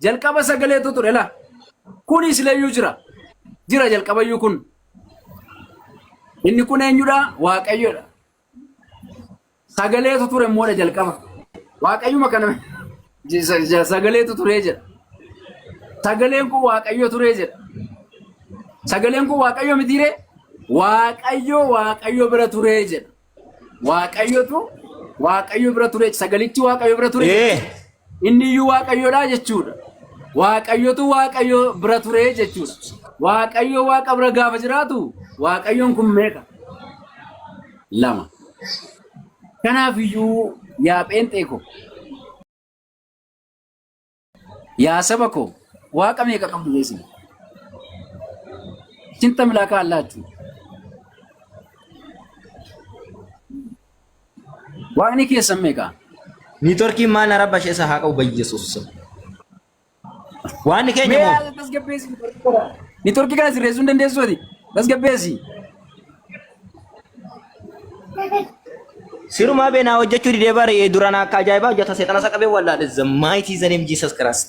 jalqaba sagaleetu ture la kunis leeyyuu jira jalqabayyuu kun inni kun eenyudha waaqayyoodha sagaleetu ture immoodha jalqaba waaqayyuma kana sagaleetu ture jedha sagaleen kun waaqayyo ture jedha sagaleen kun waaqayyo mitiire waaqayyo bira ture jedha waaqayyo bira ture sagalichi waaqayyo bira ture inni iyyuu waaqayyoodha jechuudha waaqayyotu waaqayyo bira ture jechuudha waaqayyo waaqa bira gaafa jiraatu waaqayyoon kun meeqa lama kanaaf iyyuu yaa pheenxee ko yaa saba ko waaqa meeqa qabdu beesin cinta milaakaa allaattu waaqni keessan meeqa Nitorki mana rabba shi isa haka ubai Yesus. Wani Kenya mo? Nitorki kana sirreessuu hin dandeessu ati. Tasgabbeessi. Siruma bee naa hojjechuu didee bare duraan akka ajaa'ibaa hojjeta seexana isa qabee wallaale. The mighty name Jesus Christ.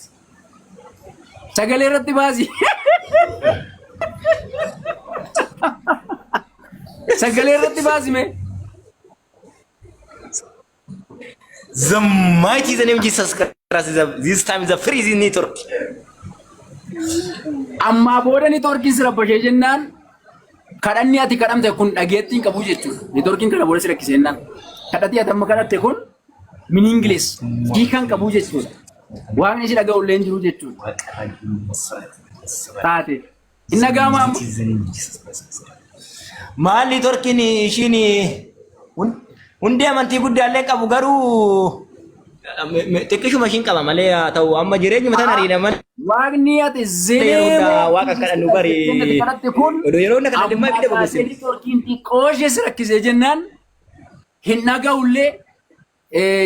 Sagalee irratti baasi. Sagalee irratti baasi mee? The mighty name Jesus Christ. This time is a freezing network. Amma booda networkiin sira bashee jennaan kadhanni ati kadhamte kun dhageettiin qabu jechuudha. Networkiin kana booda sira kisennaan kadhati ati amma kadhatte kun min English hiikan qabu jechuudha. Waaqni si dhaga'u illee jiru jechuudha. Taate hin dhaga'amu amma. Maal networkiin ishiin hundi amantii guddaallee qabu garuu xiqqishu mashiin qaba malee haa ta'u amma jireenyi mataan ariidhaman. Waaqni ati zeenee waaqa kadhannu bari yeroo inni kadhate dhimma ibidda bobeesse. Networkiin xiqqoo ishee si rakkisee jennaan hin dhaga'ullee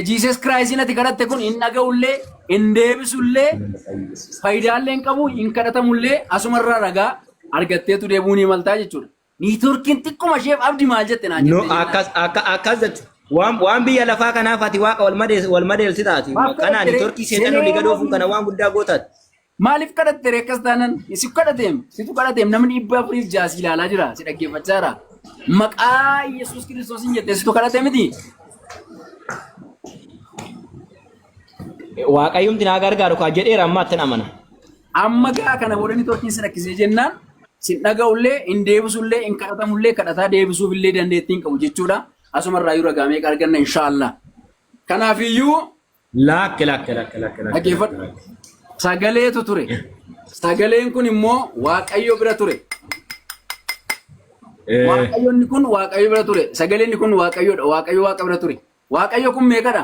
Jesus Christ ati kadhatte kun hin dhaga'ullee hin deebisullee faayidaallee hin qabu hin kadhatamullee asumarraa ragaa argatteetu deebi'uu ni maltaa jechuudha. Networkiin xiqquma isheef abdii maal jette naan jette. No akkas jette. Waan biyya lafaa kanaaf ati waaqa wal madeelsi taati. Kanaan networkii seetan olii gadoofuun kana waan guddaa gootaati. Maaliif kadhatte reekkas taanan situ kadhateem namni 406 ilaalaa jira si dhaggeeffachaa jira. Maqaa Yesuus Kiristoosiin jettee situ kadhate miti. Waaqayyoomti naa gargaaru kaa jedheera amma attin amana. Amma gaa kana booda networkiin si rakkisee jennaan sin dhaga'ullee hin deebisullee hin kadhatamullee kadhataa deebisuuf illee dandeettiin qabu jechuudha. Asumarraa yoo ragaa arganna inshallah. Kanaaf iyyuu lakke. Dhaggeeffadhu. Sagaleetu ture. Sagaleen kun immoo Waaqayyo bira ture. Waaqayyoonni kun Waaqayyo bira ture. Sagaleen kun Waaqayyoodha. Waaqayyo Waaqa bira ture. Waaqayyo kun meeqadha?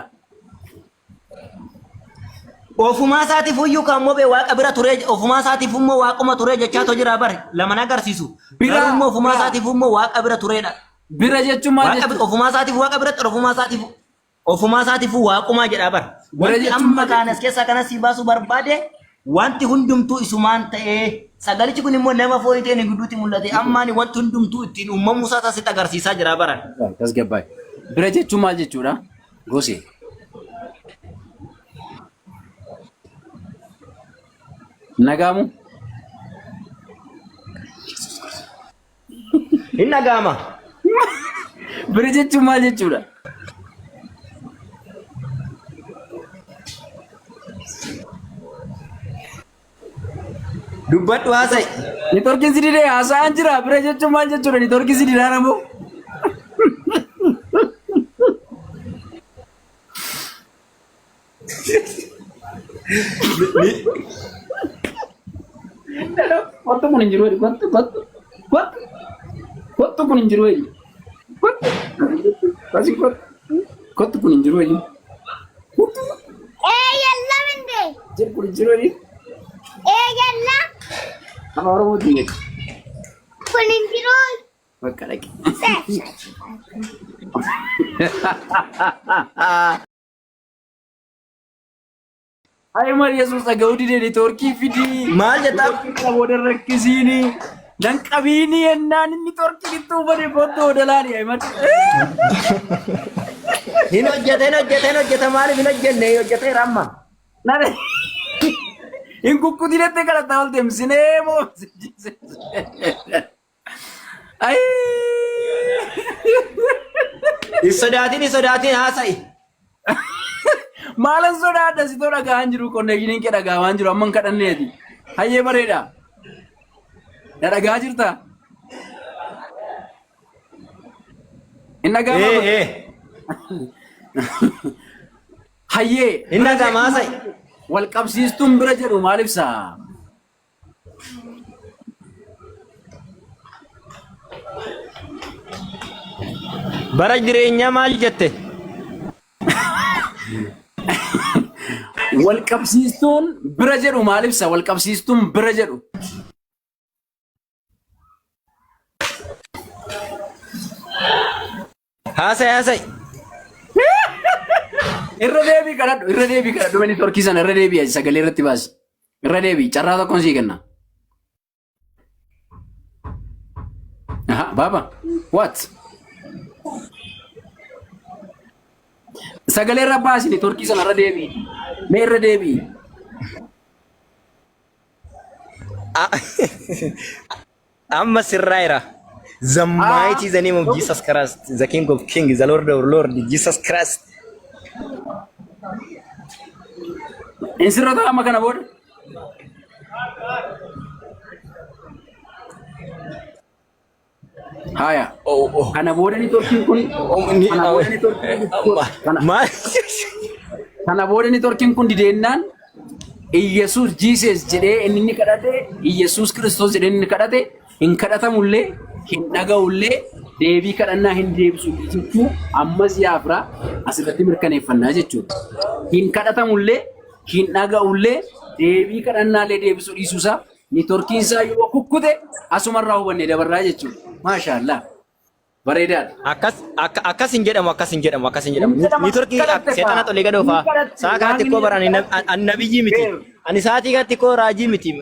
Ofumaa isaatiif iyyuu kan moobee waaqa bira ture ofumaa isaatiif immoo waaquma ture jechaatu jira bare lama agarsiisu. Bira immoo ofumaa isaatiif immoo waaqa bira turedha. Bira jechuun maal jechuudha? Ofumaa isaatiif waaqa bira ture ofumaa isaatiif waaquma jedha bare. Wanti amma kaanas keessa kanas si baasu barbaade wanti hundumtuu isumaan ta'ee sagalichi kun immoo nama foonii ta'e gidduutti mul'ate ammaan wanti hundumtuu ittiin uumamuu isaa taasisaa agarsiisaa jira bare. Tasgabbaay. Bira jechuun maal jechuudha? Gosee. Nagamu? Hin nagama. Bira jechuun maal jechuudha? Dubbadhu haasa'e. Networkiin si didee haasa'aan jira. Bira jechuun maal jechuudha? Networkiin si didee aramoo? Kottu kun hin jiru wedi kottu kun hin jiru wedi kottu kun hin jiru wedi yalla minde jir kun hin jiru wedi yalla ama oromoo dinge kun hin jiru bakka dhaqe Ay Mar Yesus agak udah di Turki video. Mal jatah Kita bodoh rekisini. Dan kabini enan ini Turki itu pada foto adalah ni ay Mar. Hino jata mal hino jene yo jata ramma. Nare. In kukkutilettee kadhataa ol deemsinee moo? Ay! Sodaatiin haasa'i. Maalan sodaadha si too dhagahaan jiru konneekshiniin kee dhagahaan jiru amma hin kadhanneeti. Hayyee bareeda. Na dhagaa jirta? Hin dhagaama? Hayyee. Hin dhagaama haasa'i. Wal qabsiistuun bira jedhu maal ibsa? Bara jireenyaa maal jette? Wal qabsiistuun bira jedhu maal ibsa? Wal qabsiistuun bira jedhu. Haasa'i. Irra deebii kadhadhu mani torkiisan irra deebii sagalee irratti baasi. Irra deebii carraa tokkoon sii kenna. Aha, baba. What? Sagalee irra baasini torkiisan irra deebii. Mee irra deebii. Amma sirraayira. The mighty is the name of Jesus Christ, the King of Kings, the Lord of Lords, Jesus Christ. Insirrata amma kana booda. Haya. Kana booda ni torkiin kun. Kana booda ni torkiin kun dideennaan Iyesuus Jesus jedhee inni kadhate, Iyesuus Kiristoos jedhee inni kadhate, hin kadhatamullee, hin dhaga'ullee, deebii kadhannaa hin deebisu jechuu ammas yaafra asirratti mirkaneeffannaa jechuudha. Hin kadhatamullee, hin dhaga'ullee, deebii kadhannaallee deebisuu dhiisuusaa ni torkiinsaa yoo kukkute asumarraa hubannee dabarraa jechuudha. Maashaallah. Bareedaadha. Akkas hin jedhamu. Ni torkii seexana tolee gadoo faa. Saa kaatti koo bara annabiyyi miti. Ani saatii kaatti koo raajii miti.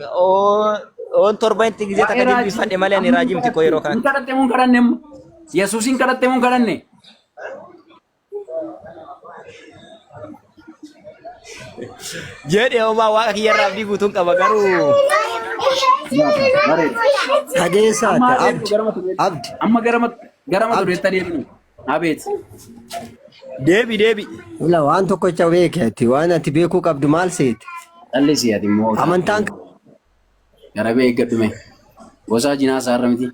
On torba inti gizee takka deebifadhe malee ani raajii miti koo yeroo kana. Hin kadhatte mun kadhanne Yesuusin kadhatte mun kadhanne. Jedhe homaa waaqa kiyyarraa abdii guutuun qaba garuu. Sadeessaati abdi. Amma garama tureetta deebinu. Abeet. Deebi. Ila waan tokkocha beekati waan ati beekuu qabdu maal seeti? Dhalli siyaati immoo. Amantaan gara bee eeggadhume. Gosaa jinaa isaarra miti.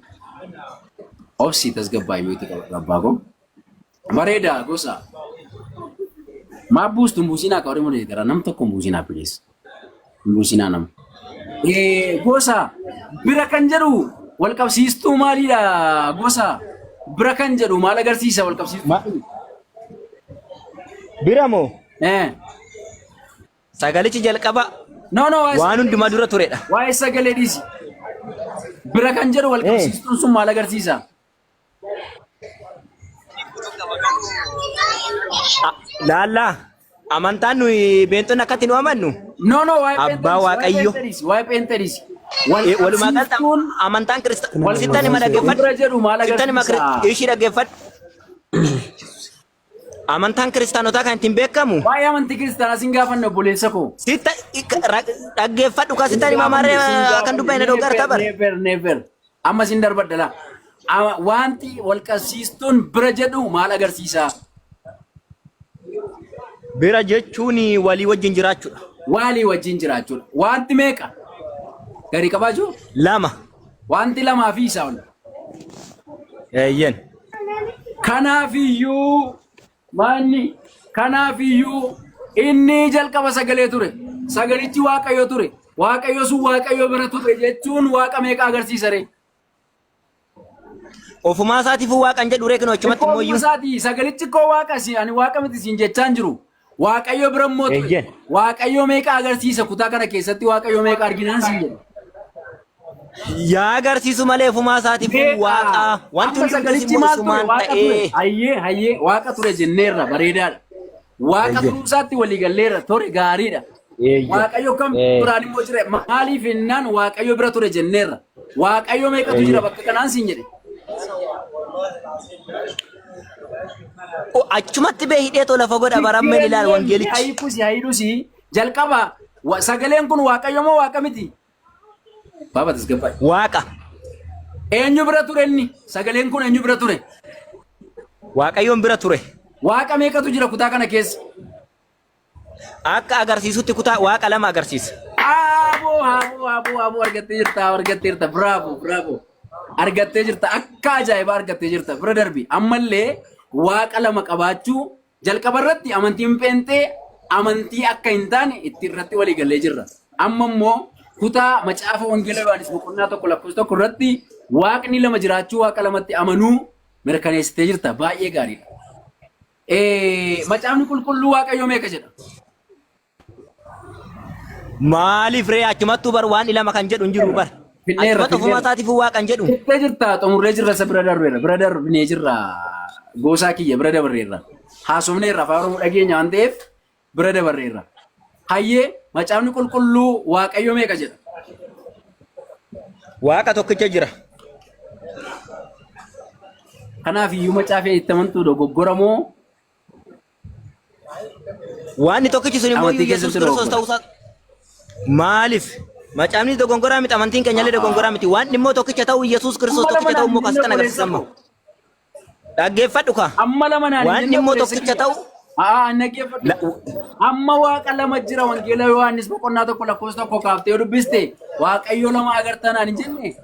Obsi tasgabbaa'ee miti qabbaa koo. Bareeda gosa. Maa buustu mbuusinaa ka Oromoo gara nam tokko mbuusinaa bilees. Mbuusinaa nama. Gosa bira kan jedhu wal qabsiistuu maalidha gosa? Bira kan jedhu maal agarsiisa wal qabsiistuu? Bira moo? Sagalichi jalqaba. No, waan hundumaa dura turedha. Waa'ee sagalee dhiisi. Bira kan jedhu wal qabsiistuun sun maal agarsiisa? Laallaa amantaan nuyi beentonni akkatti nu amannu. No, Abbaa Waaqayyo. Waa'ee peenteris. Walumaa galatti amantaan kiristaanaa. Sittani ma dhaggeeffadhu. Sittani ma ishii dhaggeeffadhu. Amantaan kiristaanotaa kan ittiin beekamu. Waa'ee amantii kiristaanaa sin gaafanne obboleessa koo. Sitta dhaggeeffadhu kan sittani maamarree kan dubbanne doggartaa bara. Never. Amma sin darbadhala. Wanti wal qabsiistuun bira jedhu maal agarsiisa? Bira jechuun walii wajjin jiraachuudha. Walii wajjin jiraachuudha. Wanti meeqa? Gari qabaachuu? Lama. Wanti lamaa fi isaa ol. Eeyyen. Kanaafiyyuu inni jalqaba sagalee ture. Sagalichi Waaqayyo ture. Waaqayyo sun Waaqayyo bira ture jechuun Waaqa meeqa agarsiisa ree? Ofumaa isaatiif Waaqan jedhu reeknu achumatti immoo iyyuu. Ofumaa isaati sagalichi koo Waaqa ani Waaqa miti siin jechaan jiru. Waaqayyo bira immoo ture. Waaqayyo meeqa agarsiisa kutaa kana keessatti Waaqayyo meeqa arginaan siin jedhu. Yaa agarsiisu malee ofumaa isaatiif Waaqa wanti sagalichi maal ture Waaqa ture. Hayyee Waaqa ture jenneerra bareedaadha. Waaqa turuusaatti waliigalleerra ture gaariidha. Waaqayyo kam duraan immoo jira maaliif innaan Waaqayyo bira ture jenneerra. Waaqayyo meeqatu jira bakka kanaan siin jedhe. Achumatti bee hidhee tola lafa godha barammeen ilaal wangeelichi. Hayikusi jalqaba Sagaleen kun waaqayyo moo waaqa miti? Baaba tasgabbaa. Waaqa. Eenyu bira ture inni? Sagaleen kun eenyu bira ture? Waaqayyoon bira ture. Waaqa meeqatu jira kutaa kana keessa? Akka agarsiisutti kutaa waaqa lama agarsiisa. Aboo argattee jirta. Bravo. Argattee jirta. Akka ajaa'ibaa argattee jirta. Bira darbi. Ammallee waaqa lama qabaachuu jalqaba irratti amantiin pheenxee amantii akka hin taane itti irratti walii galee jirra. Amma immoo kutaa macaafa wangeela Yohaannis boqonnaa 1:1 irratti waaqni lama jiraachuu waaqa lamatti amanuu mirkaneessitee jirta. Baay'ee gaariidha. Macaafni qulqulluu waaqayyo meeqa jedha? Maaliif ree achumattuu bar waan lama kan jedhu hin jiru bar. Achumatti ofuma isaatiif waa kan jedhu. Ittee jirta xumurree jirra isa bira darbeera. Bira darbinee jirra goosaa kiyya bira dabarreerra. Haasofneerra afaan Oromoo dhageenya waan ta'eef bira dabarreerra. Hayyee macaafni qulqulluu waaqayyo meeqa jedha? Waaqa tokkicha jira. Kanaaf iyyuu macaafee itti amantuu dogoggora moo? Waan tokkichi sun immoo Yesuus Kiristoos ta'uusaa. Maaliif? Macaafni dogongoraa miti amantiin keenyallee dogongoraa miti. Waan immoo tokkicha ta'u Yesuus Kiristoos tokkicha ta'u immoo kaasitan agarsiisamu. Dhaggeeffadhu ka. Amma lama naan waan immoo tokkicha ta'u. Dhaggeeffadhu. Amma waaqa lama jira wangeela Yohaannis boqonnaa 1:1 kaaftee dubbiste waaqayyo lama agartaa naan hin jenne.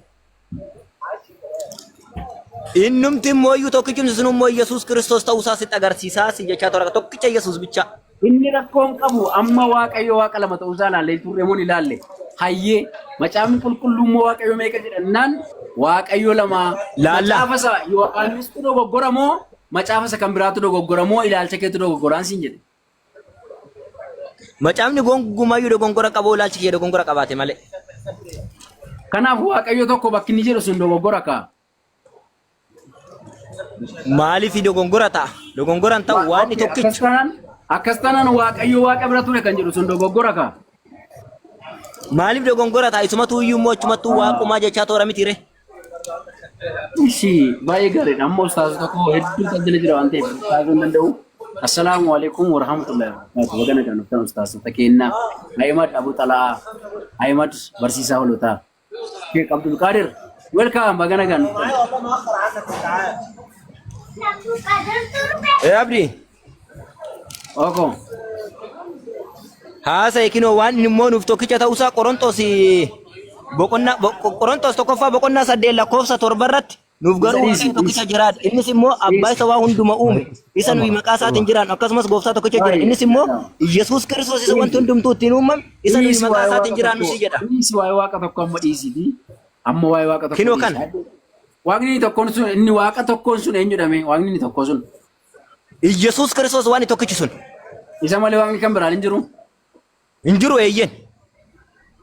Innumti immoo tokkichi sun immoo Yesuus Kiristoos ta'uusaa sitti agarsiisaa si jechaa tora tokkicha Yesuus bicha. Inni rakkoon qabu amma waaqayyo waaqa lama ta'uusaa ilaalle turreemoon ilaalle. Hayyee macaafni qulqulluu immoo waaqayyo meeqa jedhannaan waaqayyo lama macaafa isa Yohaannistu dogoggora moo macaafa isa kan biraatu dogoggora moo ilaalcha keetu dogoggoraan siin jedhe. Macaafni gongumayyuu dogongora qabu ilaalchi kee dogongora qabaate malee. Kanaaf waaqayyo tokko bakki inni jedhu sun dogoggora kaa. Maaliif dogongora ta'a? Dogongoraan ta'u waan tokkicha. Akkas tanaan waaqayyo waaqa bira ture kan jedhu sun dogoggora kaa. Maaliif dogongora ta'a? Isumatu iyyuu immoo achumattuu waaqumaa jechaa toora miti ree. Ishii baay'ee gaariidha. Amma ustaasa tokko hedduu tajaajila jira waan ta'eef taasisuu hin danda'u. Assalaamu alaikum warahmatullahi wabarakatuh. Bagana kan dhuftan ustaasota keenyaa Ahimad Abu Talaa, Ahimad barsiisaa hoolotaa. Sheekh Abdul Qadir welcome bagana kan. Abdi. Oko. Haasa ekinoo waan immoo nuuf tokkicha ta'uusaa Qorontos tokkoffaa boqonnaa 8 lakkoofsa 7 irratti nuuf garuu tokkicha jiraadha. Innis immoo abbaa isa waa hunduma uume. Isa nuyi maqaa isaatiin jiraan akkasumas gooftaa tokkicha jira. Innis immoo Yesuus Kiristoos isa wanti hundumtuu ittiin uumame isa nuyi maqaa isaatiin jiraan nusi jedha. Innis waa'ee waaqa tokko amma dhiisiti. Amma waa'ee waaqa tokko. Kinoo kana. Waaqni tokkoon sun inni waaqa tokkoon sun eenyudhame waaqni inni tokko sun. Yesuus Kiristoos waan tokkichi sun. Isa malee waaqni kan biraan hin jiru. Hin jiru eeyyen.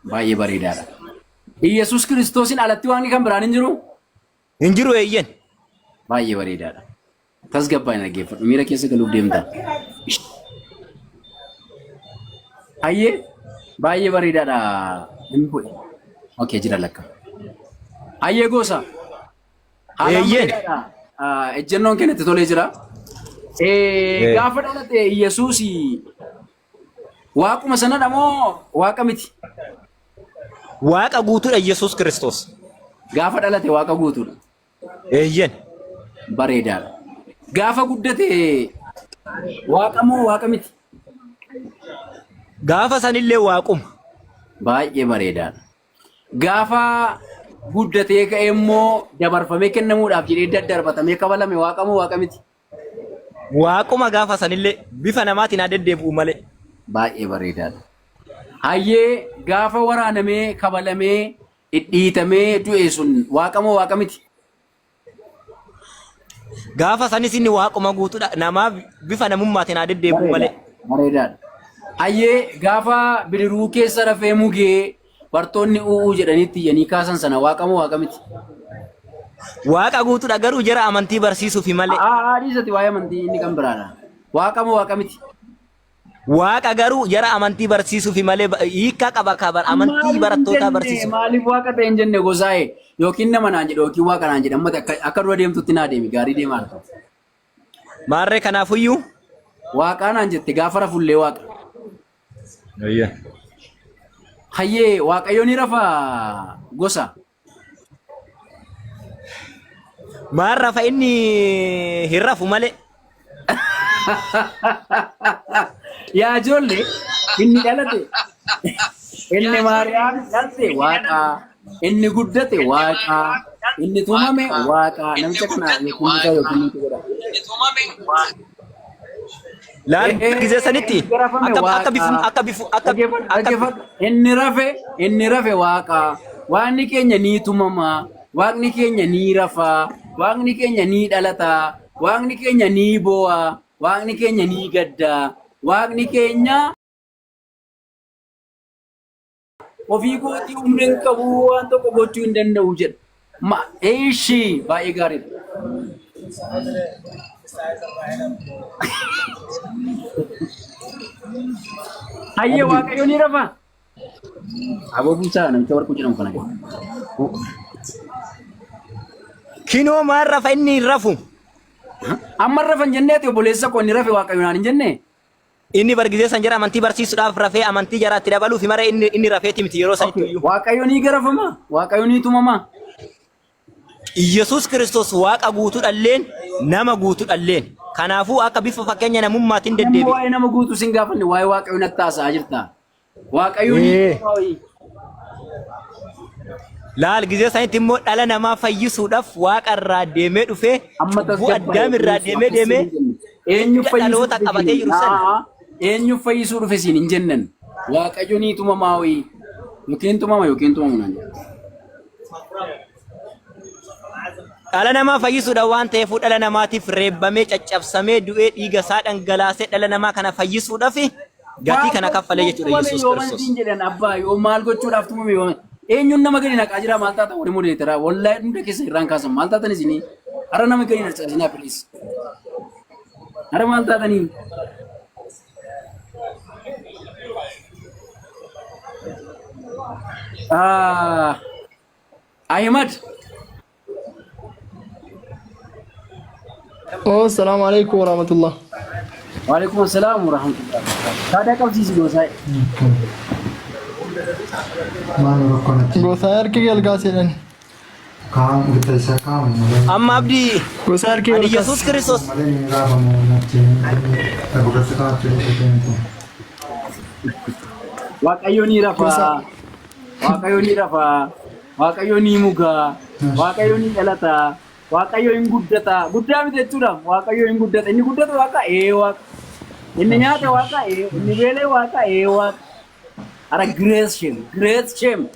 Baay'ee bareedaadha. Yesuus Kiristoosin alatti waaqni kan biraan hin jiru. Hin jiru eeyyen. Baay'ee bareedaadha. Tasgabbaa hin dhaggeeffadhu miira keessa galuuf deemta. Hayyee baay'ee bareedaadha. Hin bu'e. Okay jira lakka. Hayyee gosa. Eeyyen. Ejjennoon kennatti tolee jira. Gaafa dhalate Yesuus waaquma sanadha moo waaqa miti? Waaqa guutuudha Yesuus Kiristoos. Gaafa dhalate waaqa guutuudha. Eeyyen. Bareedaadha. Gaafa guddate waaqa moo waaqa miti? Gaafa sanillee waaquma. Baay'ee bareedaadha. Gaafa guddatee ka'ee immoo dabarfamee kennamuudhaaf jedhee daddarbatamee kabalame waaqa moo waaqa miti? Waaquma gaafa sanillee bifa namaatiin haa deddeebi'u malee. Baay'ee bareedaadha. Hayyee gaafa waraanamee kabalamee dhidhiitamee du'e sun waaqa moo waaqa miti? Gaafa sanis inni waaquma guutuudha namaaf bifa namummaatiin haa deddeebi'u malee. Bareedaadha. Hayyee gaafa bidiruu keessa rafee mugee bartoonni u'uu jedhanitti iyyanii kaasan sana waaqa moo waaqa miti? Waaqa guutuudha garuu jara amantii barsiisuufi malee. Dhiisati waa'ee amantii inni kan biraadha. Waaqa moo waaqa miti? Waaqa garuu jara amantii barsiisuufi malee hiikkaa qaba kabar amantii barattootaa barsiisu. Maaliif waaqa ta'e hin jenne gosaa'e yookiin nama naan jedhe yookiin waaqa naan jedhe amma akka dura deemtutti naa deemi gaarii deemaa harka. Maarree kanaafuyyuu. Waaqaa naan jette gaafa rafullee waaqa. Hayyee waaqayyo ni rafa gosa. Maal rafa inni hin rafu malee. Yaa ijoollee inni dhalate inni Maariyaam dhalte waaqa inni guddate waaqa inni tumame waaqa namicha kana yookiin nuti godha. Laal gisee sanitti akka inni rafe waaqa waaqni keenya ni tumama waaqni keenya ni rafa waaqni keenya ni dhalata waaqni keenya ni bo'a waaqni keenya ni gadda waaqni keenya ofii gootii humna hin qabu waan tokko gochuu hin danda'u jedha. Eeshi baay'ee gaariidha. Hayyee waaqayyo ni rafa. Aboo buusaa namicha warquu jedhamu kana gahu. Kinoo maal rafa inni hin rafu? Amma rafan jenneeti obboleessa koo inni rafe waaqayyo naan hin jenne. Inni bargisee san jara amantii barsiisuudhaaf rafee amantii jaraatti dabaluufi mara inni rafeeti miti yeroo sanitti iyyuu. Waaqayyo ni garafama. Waaqayyo ni tumama. Yesus Kiristoos waaqa guutuudhalleen nama guutuudhalleen. Kanaafuu akka bifa fakkeenya namummaatiin deddeebi'e. Waa'ee nama guutuu sin gaafanne waa'ee waaqayyo natti taasisaa jirta. Waaqayyo ni tumama. Laal gisee sanitti immoo dhala namaa fayyisuudhaaf waaqa irraa deemee dhufee cubbuu addaam irraa deemee dhaloota qabatee jiru sana. Eenyu fayyisuu dhufe siin hin jennan. Waaqayyo ni tumamaa wayii. Yookiin tumamu naan jedha. Dhala namaa fayyisuudhaan waan ta'eef dhala namaatiif reebbamee caccabsamee du'ee dhiiga isaa dhangalaasee dhala namaa kana fayyisuudhaaf gatii kana kaffalee jechuudha Yesuus Kiristoos. Jedhan abbaa yoo maal gochuudhaaf tumame yoo eenyuun nama gadi naqaa jira maal taata wali mudeetara wallahi hunda keessa irraan kaasan maal taatan isinii hara nama gadi naqaa please hara maal taatanii Ahmad. Oh, assalamualaikum warahmatullah. Waalaikumsalam warahmatullah. Kada kau sisi dosa. Gosa harki galgaasiidhaan. Amma abdii Gosa harki ani Yesuus Kiristoos Waaqayyo ni rafa. Waaqayyo ni rafa. Waaqayyo ni muga. Waaqayyo ni dhalata. Waaqayyo hin guddata. Guddaa miti jechuudha. Waaqayyo hin guddata. Inni guddatu waaqa waaqa. Inni nyaata waaqa inni beelee waaqa waaqa. Ara great shame.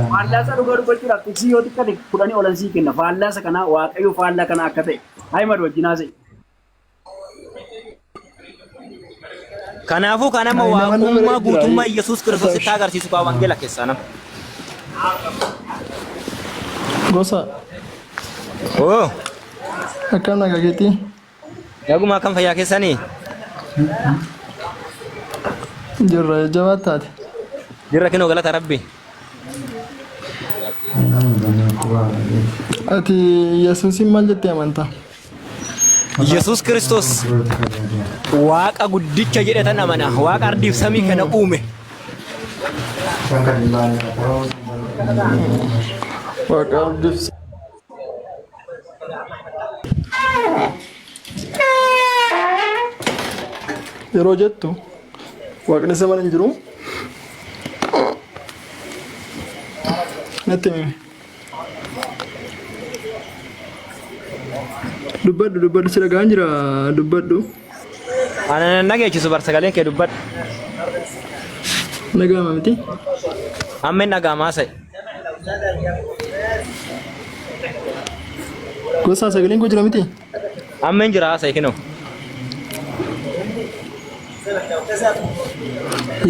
Faallasa dhugaa dubbachuudhaaf tiksii yoo xiqqate kudhanii olan sii kenna. Faallasa kana waaqayyo faallaa kana akka ta'e. Ahmad wajjinaa se'i. kanaafuu kanama waaqummaa guutummaa Yesuus Kiristoos itti agarsiisu qaba wangeela keessaa nama. Gosa Oh, akkam nagaa keetii? naguma akkam fayyaa keessanii? Jirra jabaa taate. Jirra kinoo galata Rabbi. Ati Yesuusin maal jettee amantaa? Yesuus Kiristoos waaqa guddicha jedhatan amana. Waaqa ardiif samii kana uume. Waaqa ardiif yeroo jettu waaqni isa mana hin jiru natti himi. Dubbadhu si dhagaan jira dubbadhu. Ana nageechisu bar sagaleen kee dubbadhu. Nagaama miti? Amma nagaamaa sa'i. Gosa sagaleen koo jira miti? Amma jira sa'i kinoo.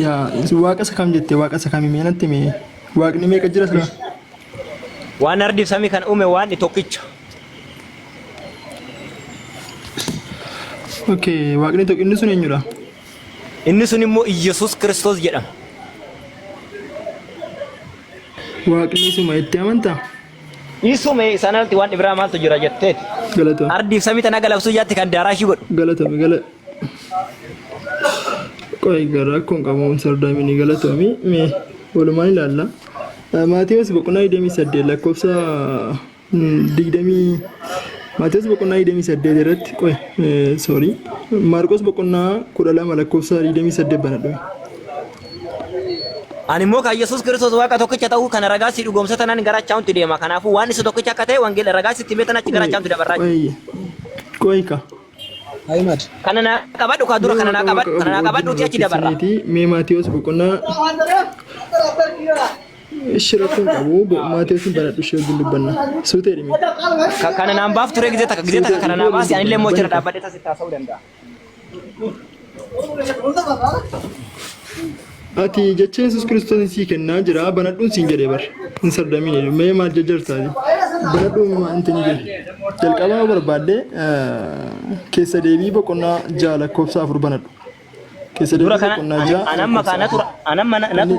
Yaa waaqa isa kam jettee waaqa isa kam himee natti himi? Waaqni meeqa jira sira? Waan ardiif samii kan uume waan tokkicha. Okay, waaqni tokko inni sun eenyudha? Inni sun immoo Yesuus Kiristoos jedhama. Waaqni isuma itti amantaa? Isume sanatti waan Ibraahim maaltu jira jetteeti. Galatoom. Ardiif samii tana galabsuu jaatti kan daaraa shi godhu. Galatoom qoy gara kun qabuun sardaamini galatoomi mee walumaan ilaalla. Maatiyoos boqonnaa 28 lakkoofsa 20 Maatiyoos boqonnaa 28 irratti sorry Maarqos boqonnaa 12 lakkoofsa 28 banadhu. Ani immoo kan Yesuus Kiristoos waaqa tokkicha ta'uu kana ragaa si dhugoomsata nan gara achaa'utti deema. Kanaafuu waan isa tokkicha akka ta'e wangeela ragaa sitti meetan achi gara achaa'utti dabarraa jiru. Qoyka. Kana na qabadhu ka dura kana na qabadhu achi dabarra. Mee Maatiyoos boqonnaa Shirafuun qabu Maatiyoos banadhu ishee dubbanna. Suutee dhimi. Kana naan baaf ture gizee takka kana naa baasi anillee immoo jira dhaabbadhee tasitti haasa'uu danda'a. Ati jecha Yesuus Kiristoos sii kennaa jira banadhuun siin jedhee bar hin sardamine mee maal jajjartaati banadhuun maanti ni jedhe jalqabaa barbaadde keessa deebii boqonnaa 6 lakkoofsa 4 banadhu keessa deebii boqonnaa 6 anamma natu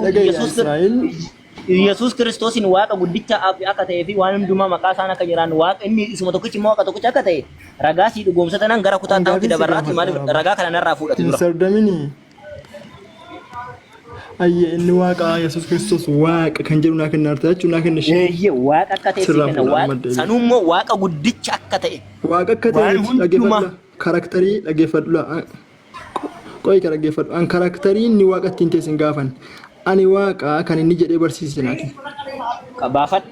Yesuus Kiristoosin waaqa guddicha akka ta'ee fi waan hundumaa maqaa isaan akka jiran waaqa inni isuma tokkichi immoo waaqa tokkicha akka ta'e ragaa si dhugoomsata nan gara kutaa ta'utti dabarraatti maaliif ragaa kana narraa fuudhate dura. Sardamini. Ayye inni waaqa Yesuus Kiristoos waaqa kan jedhu naa kennaarta jechuun naa kennishi. Waaqa akka ta'e kenna waaqa sanummoo waaqa guddicha akka ta'e. Waaqa akka ta'e dhaggeeffadhu karakterii dhaggeeffadhu qoy ka dhaggeeffadhu an karakterii inni waaqa ittiin teessin gaafan ani waaqa kan inni jedhee barsiise naati. Qabaafad.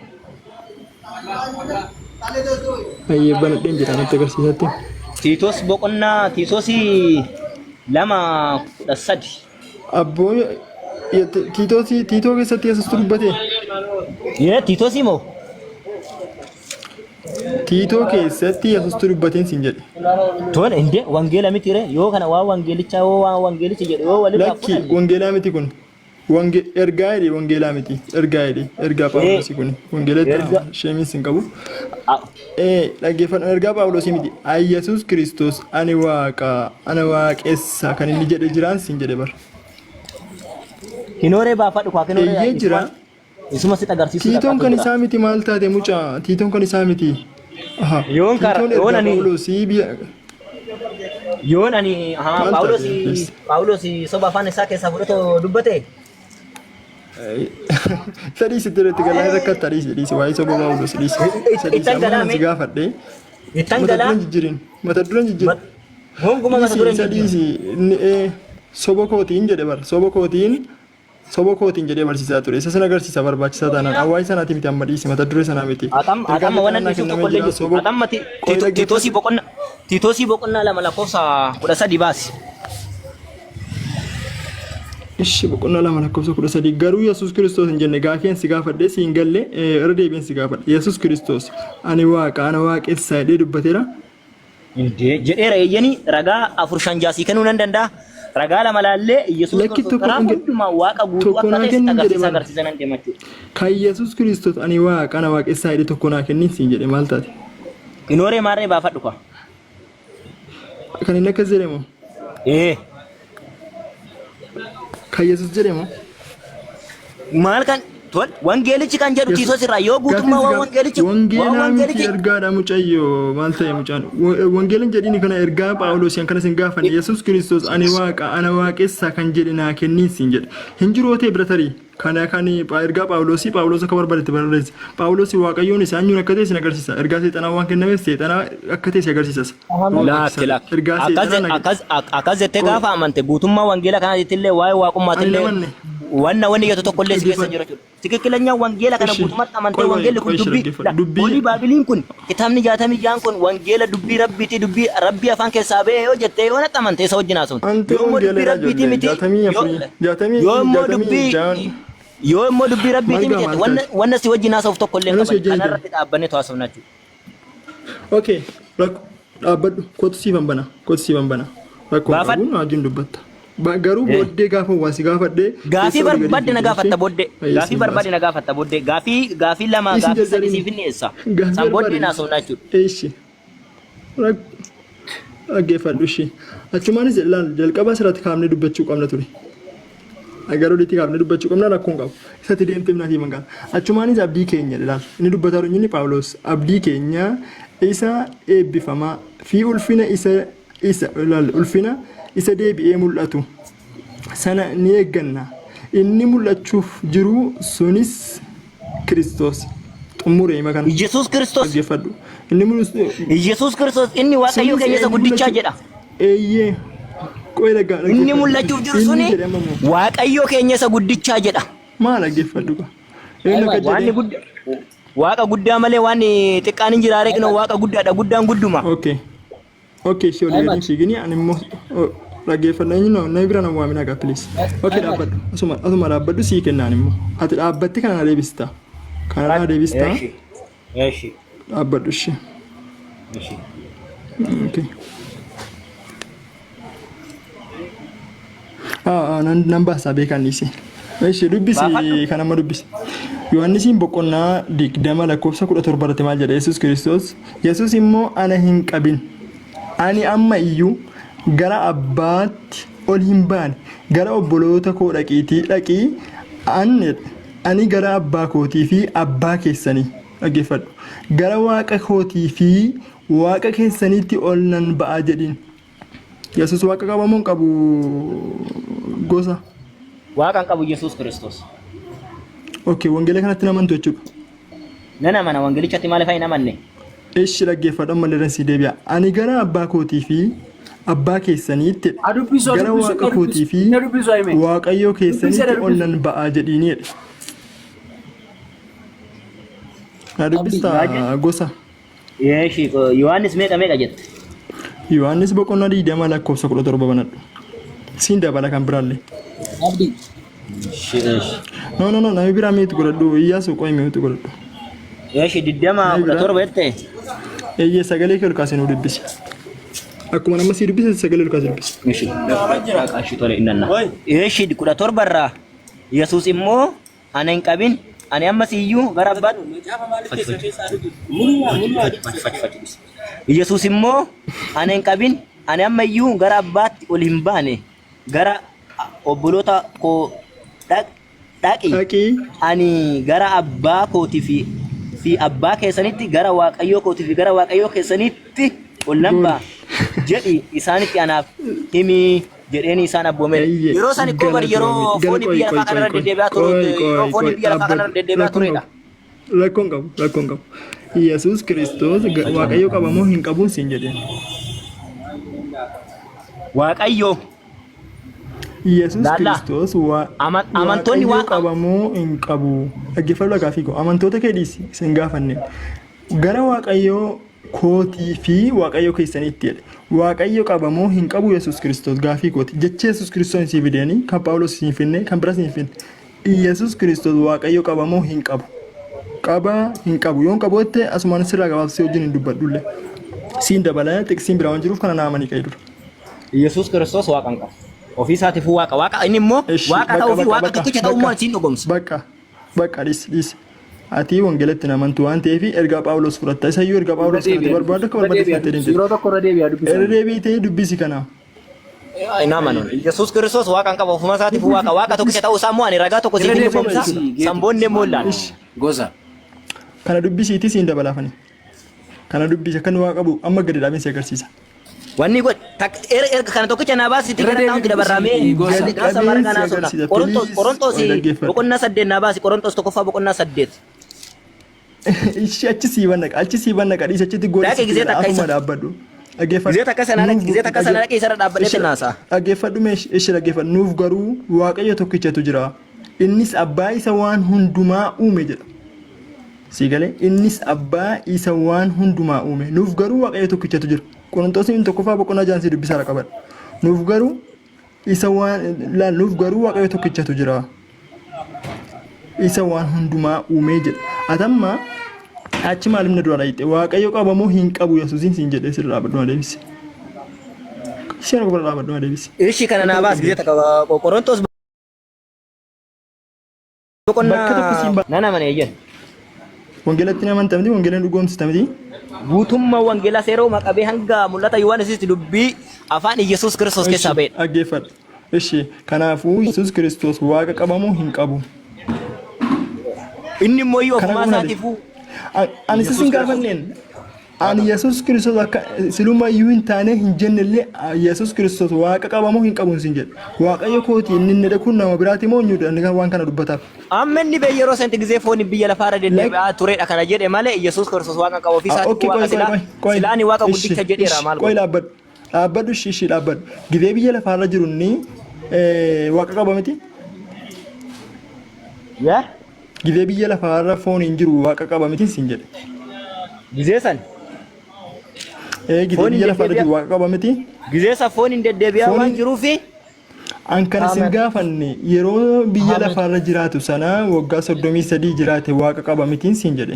Ayye banadheen jedha natti agarsiisatti. Tiitos boqonnaa Tiitosii 2:13. Abboo Tiitoo keessatti Yesuus dubbate. Tiitosii moo? Tiitoo keessatti Yesuus dubbateen siin jedhe. Tola inde wangeela miti re yoo kana waa wangeelicha yoo waa wangeelicha jedhe yoo waliin lakki wangeelaa miti kun ergaa jedhe wangeelaa miti ergaa Phaawulosi kun wangeelatti sheemiin sin qabu. Dhaggeeffadhu ergaa Phaawulosi miti Yesuus Kiristoos ani waaqa ana waaqessa kan inni jedhe jiraan siin jedhe bar. Kinooree baafadhu kwa kinooree jira. Isuma sit agarsiisu. Tiitoon kan isaa miti maal taate mucaa Tiitoon kan isaa miti. Yoon ani Phaawulosi soba afaan isaa keessaa fudhatoo dubbate. Sadii sitti irratti galaa irratti dhiisi waa'ee soba Phaawulos dhiisi. Ittan galaa mee? Gaafadhe. Ittan galaa. Mata dureen jijjiirin. Honguma mata dureen jijjiirin. Soba kootiin jedhe bar soba kootiin jedhee barsiisaa ture isa sana agarsiisa barbaachisaa taanaan hawaasa sanaati miti amma dhiisi mata duree sanaa miti. Atamma waan inni tokko illee jiru atamma Tiitosii boqonnaa 2 lakkoofsa 13 baasi. Ishi boqonnaa 2 lakkoofsa 13 garuu Yesuus Kiristoos hin jenne gaaffiin si gaafadhe si hin galle irra deebiin si gaafadhe Yesuus Kiristoos ani waaqa ana waaqessa jedhee dubbateera. Jedheera eeyyanii ragaa 4 5 jaasii kennuu nan danda'a. Ragaa lama laallee Yesuus Kiristoos karaa hundumaa waaqa guutuu akka ta'e agarsiisa nan deema jechuudha. Kan Yesuus Kiristoos ani waaqa ana waaqessaa jedhee tokko naa kennin siin jedhe maal taate? Kinooree maarree baafadhu kwa. Kan inni akkas jedhe moo? Kan Yesuus jedhe moo? Maal kan tol wangeelichi kan jedhu Tiitos irraa yoo guutummaa waan wangeelichi ergaadha mucayyoo maal ta'e mucaan wangeelin jedhini kana ergaa Phaawulosiin kana sin gaafan Yesuus Kiristoos ani waaqa ana waaqessa kan jedhe naa kennin siin jedhe hin jiru otee bira tarii kana kan ergaa Phaawulos akka barbaadete barreesse Phaawulos waaqayyoon isaanyuun akka ta'e sin agarsiisa ergaa seexanaa waan kennameef seexanaa akka ta'e si agarsiisas. Akkas jettee gaafa amante guutummaa wangeela kanaatti illee waa'ee waaqummaatti wanna wanni yato tokko illee si keessa jira jechuudha. Tikkileenya wangeela kana guutummaatti amantee wangeelli kun dubbii Baabiliin kun kitaabni 66 kun wangeela dubbii rabbiiti dubbii rabbii afaan keessaa ba'e yoo jettee yoo natti amantee isa wajjin haasa'uun. Yoommoo dubbii rabbiiti miti yoommoo dubbii rabbiiti miti wanna si wajjin haasa'uuf tokko illee qaban kanarratti dhaabbannee haasa'uun jechuudha. Okay dhaabbadhu kootu siifan bana rakkoo qabuun wajjin dubbatta. Garuu booddee gaafa waan si gaafadhe gaafii barbaadde na gaafatta booddee gaafii lama gaafii sadii siif inni eessa san booddee naa soonaa jechuudha. Eeshi dhaggeeffadhu ishee achumaanis jalqaba asirratti kaafnee dubbachuu qabna ture. Agaruu dhiitti kaafnee dubbachuu qabna rakkoon qabu isatti deemtee minaatii mangaala achumaanis abdii keenya ilaal inni dubbataa jiru inni Phaawulos abdii keenya isa eebbifamaa fi ulfina isa ulfina isa deebi'ee mul'atu sana ni eegganna inni mul'achuuf jiru sunis Kiristoos. Xumuree makan. Yesuus Kiristoos. Dhaggeeffadhu. Inni mul'atu. Yesuus Kiristoos inni waaqayyo keenya isa guddichaa jedha. Eeyyee. Qoy dhagaa. Inni mul'achuuf jiru suni waaqayyo keenya isa guddichaa jedha. Maal dhaggeeffadhu ka? Waan guddaa. Waaqa guddaa malee waan xiqqaan hin jiraare kino waaqa guddaadha guddaan gudduma. Okay. Okay, sure. Leerin fiigini ani immoo dhaggeeffadhu eenyu na bira na waamina ka please. Okay dhaabbadhu. Asuma dhaabbadhu sii kennaan immoo. Ati dhaabbatti kana na deebistaa. Kana na deebistaa. Eeshi. Dhaabbadhu ishee. Eeshi. Okay. Nan baasaa beekanniisi. Eeshi dubbisi kan amma dubbisi. Yohaannisiin boqonnaa 20 lakkoofsa 17 irratti maal jedha Yesuus Kiristoos? Yesuus immoo ana hin qabin. Ani amma iyyuu gara abbaatti ol hin baane. Gara obboloota koo dhaqii ani gara abbaa kootii fi abbaa keessanii dhaggeeffadhu. Gara waaqa kootii fi waaqa keessaniitti ol nan ba'a jedhin. Yesuus waaqa qabamoo hin qabu gosa? Waaqan qabu Yesuus Kiristoos. Okay, wangeela kanatti namantu jechuudha. Nana mana wangelichatti maaliif hin amanne? Eeshi dhaggeeffadhu amma leeransi deebi'a. Ani gara abbaa kootii fi abbaa keessaniitti gara waaqa kootii fi waaqayyoo keessaniitti ol nan ba'a jedhiinidha. Dubbistaa gosa. Yeeshi Yohaannis meeqa jette? Yohaannis boqonnaa 20 lakkoofsa 17 banadhu. Siin dabala kan biraallee. Abdi. No, nami bira miitu godhadhu. Iyyaasu qoy miitu godhadhu. Yeeshi 20 jette. Eeyyee sagalee kee ol kaasee nu dubbisi. Akkuma nama sii dubbise sagalee ol kaasee dubbisi. Yeeshi. Qaashi tole innanna. Yeeshi 17 irraa Yesuus immoo ana hin qabin. Ani amma siyyuu gara abbaatti. Yesuus immoo ana hin qabin. Ani amma iyyuu gara abbaatti ol hin baane. Gara obboloota koo dhaqi. Ani gara abbaa kootii fi abbaa keessanitti gara waaqayyoo kootii fi gara waaqayyoo keessanitti ol nan ba'a jedhi isaanitti anaaf himi jedheeni isaan abboome. Yeroo san ikkoo bari yeroo fooni biyya lafaa kanarra deddeebi'aa turedha. Rakkoon qabu. Yesuus Kiristoos waaqayyoo qabamoo hin qabuun siin jedheen. Waaqayyoo. Yesuus Kiristoos amantoonni waaqayyoo qabamoo hin qabu. Dhaggeeffadhu lagaafii koo amantoota kee dhiisi isin gaafanne. Gara waaqayyoo kootii fi waaqayyoo keessaniitti jedhe. Waaqayyoo qabamoo hin qabu Yesuus Kiristoos gaafii kooti. Jecha Yesuus Kiristoos siif fidanii kan Phaawulos siif finne kan biraa siif finne. Yesuus Kiristoos waaqayyoo qabamoo hin qabu. Qaba hin qabu. Yoon qabu jette asumaan sirraa gabaabsee wajjin hin dubbadhulle. Siin dabalaa xiqsiin biraa waan jiruuf kana naamanii qayyadudha. Yesuus Kiristoos waaqan qaba. Ofii isaatiifuu waaqa inni immoo waaqa ta'uu fi waaqa tokkicha ta'ummaa siin dhugomsa. Bakka dhiis. Ati wangeelatti namantu waan ta'eef ergaa Phaawulos fudhatta. Isayyuu ergaa Phaawulos kanatti barbaadda akka barbaadde fudhattee deemte. Yeroo tokko irra deebi'aa dubbisa. Irra deebiitee dubbisi kana. Hin amanu. Yesuus Kiristoos waaqan qaba ofuma isaatiifuu waaqa tokkicha ta'uu isaa immoo ani ragaa tokko siin dhugomsa. Samboonni immoo laan. Gosa. Kana dubbisiitii siin dabalaafani. Kana dubbisi akka nu waa qabu amma gadi dhaabeen si agarsiisa. Wanni god erga kana tokkicha na baasi tikira ta'utti dabarramee gaasa marganaa sona Qorontos boqonnaa 8 na baasi Qorontos tokkoffaa boqonnaa 8. Achi siiban naqa dhiisa achitti godhee afuma dhaabbadhu. Gizee takka sana dhaqee isa dhaabbadhee naasa. Dhaggeeffadhu meeshii dhaggeeffadhu nuuf garuu waaqayyo tokkichatu jira. Innis abbaa isa waan hundumaa uume jedha. Siigalee innis abbaa isa waan hundumaa uume. Nuuf garuu waaqayyo tokkichatu jira. Qorontosiin tokkoffaa boqonnaa 6 dubbisaa qabadha. Nuuf garuu waaqayyo tokkichatu jira. Isa waan hundumaa uume jedha. Atamma achi maalimna dura dhaayite waaqayyo qabamoo hin qabu Yesuusiin siin jedhee sirraa dhaabadhu deebisi. Isheen qofa dhaabadhu deebisi. Ishii kana naa baas gizee takka Qorontos boqonnaa nana mana ejjen. Wangeelatti namantamti wangeelaan dhugoomsitamti. Guutummaa wangeelaa seeroo maqabee hanga mul'ata Yohaannisitti dubbii afaan Yesuus Kiristoos keessaa ba'edha. Dhaggeeffadhu. Ishee kanaafuu Yesuus Kiristoos waaqa qabamoo hin qabu. Inni immoo iyyuu ofumaa isaatiifuu. Ani sisin gaafanneen Ani Yesuus Kiristoos akka silumayyuu hin taane hin jennellee Yesuus Kiristoos waaqa qabamoo hin qabuun sin jedhe. Waaqayyo kooti inni inni kun nama biraati moo eenyudha inni waan kana dubbataaf. Amma inni bee yeroo santi gisee foon biyya lafaarra deddeebi'aa turedha kana jedhe malee Yesuus Kiristoos waaqa qabu ofii isaatti waaqa silaani waaqa guddicha jedheera maal qoy dhaabbadhu shishi dhaabbadhu gisee biyya lafaarra jiru inni waaqa qaba miti. Yaa gisee biyya lafaarra foon hin jiru waaqa qaba miti sin jedhe. Gisee san gisee biyya lafaarra jiru waaqa qaba miti. Gisee san foon hin deddeebi'aa waan jiruufi. An kana sin gaafanne yeroo biyya lafaarra jiraatu sana waggaa 33 jiraate waaqa qaba mitiin sin jedhe.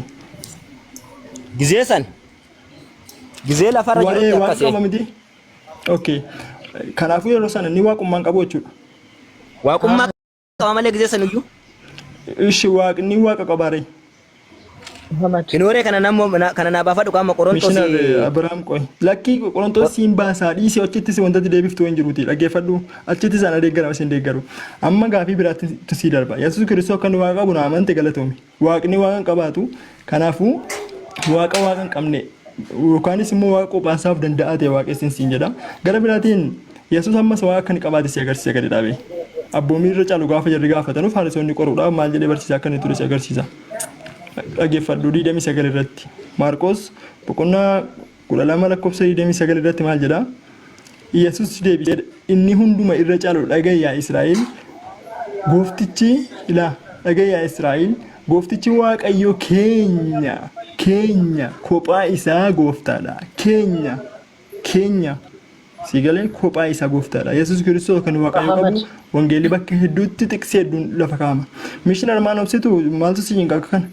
Gisee san gisee lafaarra jirutti waaqa akkasii. qaba miti. Okay. Kanaafuu yeroo sana ni waaqummaan qabu jechuudha. Waaqummaa qaba malee gisee san iyyuu. Ishi waaqni waaqa qabaare. Kinooree kana nammoo kana naa baafadhu qaama Qorontoos. Mishinar Abrahaam qoy. Lakkii Qorontoos siin baasaa dhiisee achittis wantoota deebiftuu hin jiruuti dhaggeeffadhu achittis ana deeggara isin deeggaru. Amma gaafii biraatti sii darba. Yesuus Kiristoos kan waaqa qabu na amante galatoomi. Waaqni waaqa qabaatu kanaafuu waaqa hin qabne yookaanis immoo waaqa qophaasaaf danda'a ta'e waaqessin siin jedha. Gara biraatiin Yesuus ammas waaqa kan qabaate si agarsiisa gadi dhaabee. Abboomii irra caalu gaafa jarri gaafatanuuf Fariisonni qoruudhaaf maal jedhee barsiisaa akka inni ture si agarsiisa. Dhaggeeffadhu 29 irratti Maarqos boqonnaa 12:29 irratti maal jedha Yesuus deebisee inni hunduma irra caalu dhagayyaa Israa'el gooftichi ilaa dhagayyaa Israa'el gooftichi waaqayyo keenya kophaa isaa gooftaadha keenya sigalee kophaa isaa gooftaadha Yesuus Kiristoos kan waaqayyo qabu wangeelii bakka hedduutti tiksee hedduun lafa kaama mishinar maan obsitu maaltu si hin qaqqan.